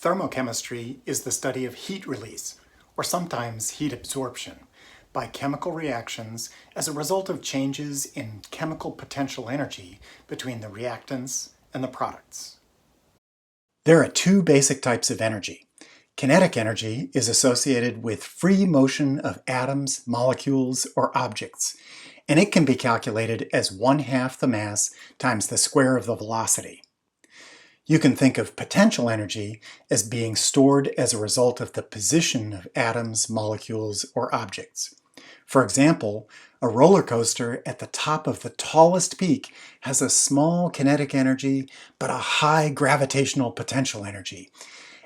Thermochemistry is the study of heat release, or sometimes heat absorption, by chemical reactions as a result of changes in chemical potential energy between the reactants and the products. There are two basic types of energy. Kinetic energy is associated with free motion of atoms, molecules, or objects, and it can be calculated as 1/2 the mass times the square of the velocity. You can think of potential energy as being stored as a result of the position of atoms, molecules, or objects. For example, a roller coaster at the top of the tallest peak has a small kinetic energy but a high gravitational potential energy.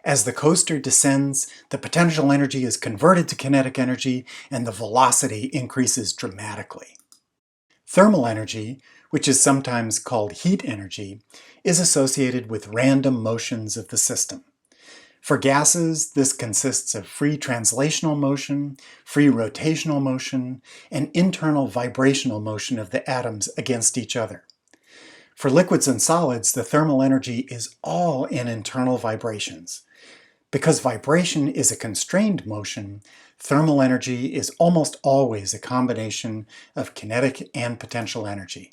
As the coaster descends, the potential energy is converted to kinetic energy and the velocity increases dramatically. Thermal energy, which is sometimes called heat energy, is associated with random motions of the system. For gases, this consists of free translational motion, free rotational motion, and internal vibrational motion of the atoms against each other. For liquids and solids, the thermal energy is all in internal vibrations. Because vibration is a constrained motion, thermal energy is almost always a combination of kinetic and potential energy.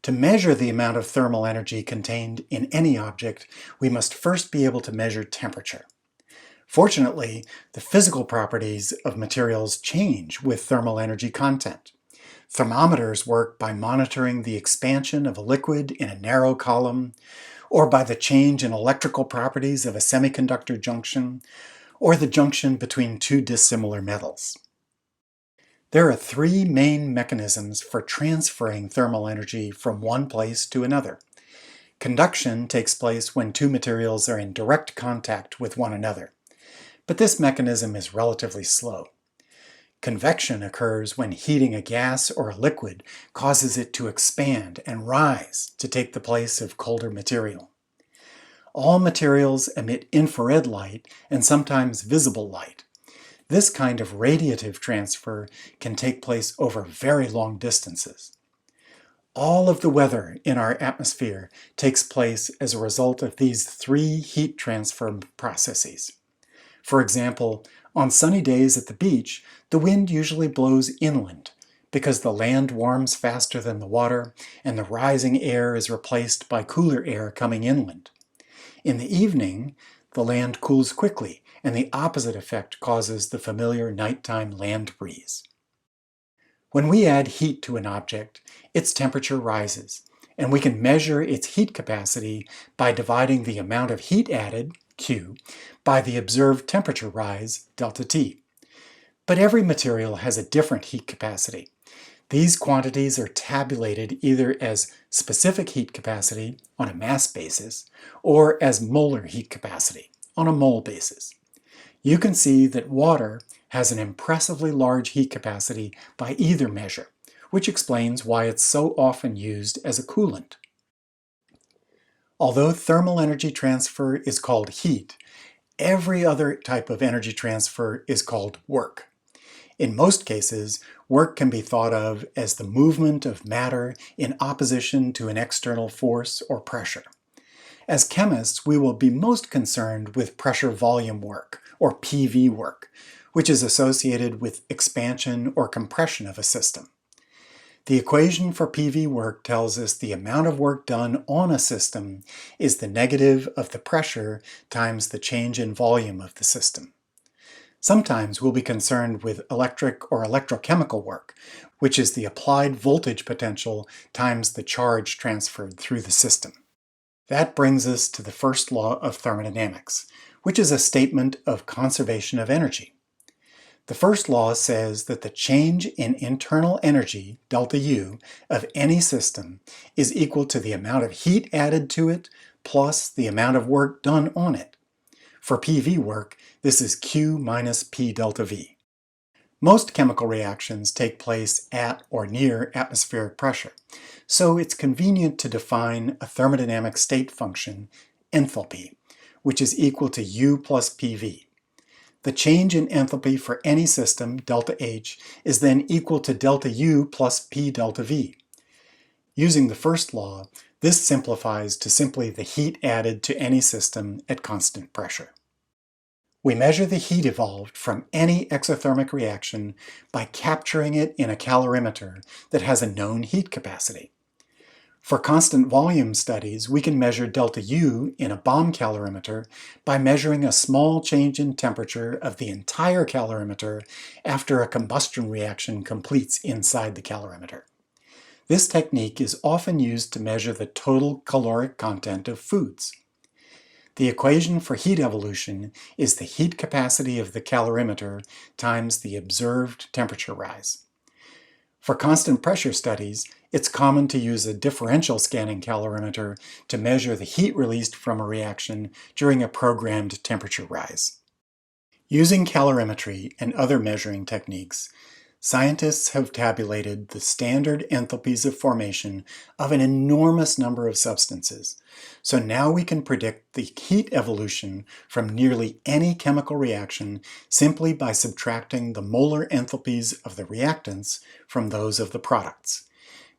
To measure the amount of thermal energy contained in any object, we must first be able to measure temperature. Fortunately, the physical properties of materials change with thermal energy content. Thermometers work by monitoring the expansion of a liquid in a narrow column, or by the change in electrical properties of a semiconductor junction, or the junction between two dissimilar metals. There are three main mechanisms for transferring thermal energy from one place to another. Conduction takes place when two materials are in direct contact with one another, but this mechanism is relatively slow. Convection occurs when heating a gas or a liquid causes it to expand and rise to take the place of colder material. All materials emit infrared light and sometimes visible light. This kind of radiative transfer can take place over very long distances. All of the weather in our atmosphere takes place as a result of these three heat transfer processes. For example, on sunny days at the beach, the wind usually blows inland because the land warms faster than the water and the rising air is replaced by cooler air coming inland. In the evening, the land cools quickly, and the opposite effect causes the familiar nighttime land breeze. When we add heat to an object, its temperature rises, and we can measure its heat capacity by dividing the amount of heat added, Q, by the observed temperature rise, delta T. But every material has a different heat capacity. These quantities are tabulated either as specific heat capacity on a mass basis or as molar heat capacity on a mole basis. You can see that water has an impressively large heat capacity by either measure, which explains why it's so often used as a coolant. Although thermal energy transfer is called heat, every other type of energy transfer is called work. In most cases, work can be thought of as the movement of matter in opposition to an external force or pressure. As chemists, we will be most concerned with pressure-volume work, or PV work, which is associated with expansion or compression of a system. The equation for PV work tells us the amount of work done on a system is the negative of the pressure times the change in volume of the system. Sometimes we'll be concerned with electric or electrochemical work, which is the applied voltage potential times the charge transferred through the system. That brings us to the first law of thermodynamics, which is a statement of conservation of energy. The first law says that the change in internal energy, delta U, of any system is equal to the amount of heat added to it plus the amount of work done on it. For PV work, this is Q minus P delta V. Most chemical reactions take place at or near atmospheric pressure, so it's convenient to define a thermodynamic state function, enthalpy, which is equal to U plus PV. The change in enthalpy for any system, delta H, is then equal to delta U plus P delta V. Using the first law, This simplifies to simply the heat added to any system at constant pressure. We measure the heat evolved from any exothermic reaction by capturing it in a calorimeter that has a known heat capacity. For constant volume studies, we can measure delta U in a bomb calorimeter by measuring a small change in temperature of the entire calorimeter after a combustion reaction completes inside the calorimeter. This technique is often used to measure the total caloric content of foods. The equation for heat evolution is the heat capacity of the calorimeter times the observed temperature rise. For constant pressure studies, it's common to use a differential scanning calorimeter to measure the heat released from a reaction during a programmed temperature rise. Using calorimetry and other measuring techniques, scientists have tabulated the standard enthalpies of formation of an enormous number of substances. So now we can predict the heat evolution from nearly any chemical reaction simply by subtracting the molar enthalpies of the reactants from those of the products.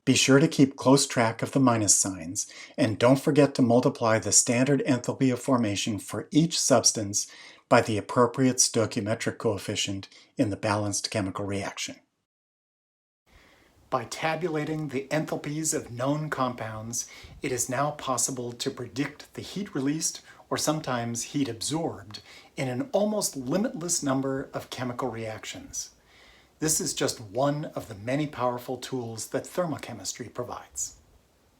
Be sure to keep close track of the minus signs, and don't forget to multiply the standard enthalpy of formation for each substance by the appropriate stoichiometric coefficient in the balanced chemical reaction. By tabulating the enthalpies of known compounds, it is now possible to predict the heat released, or sometimes heat absorbed, in an almost limitless number of chemical reactions. This is just one of the many powerful tools that thermochemistry provides.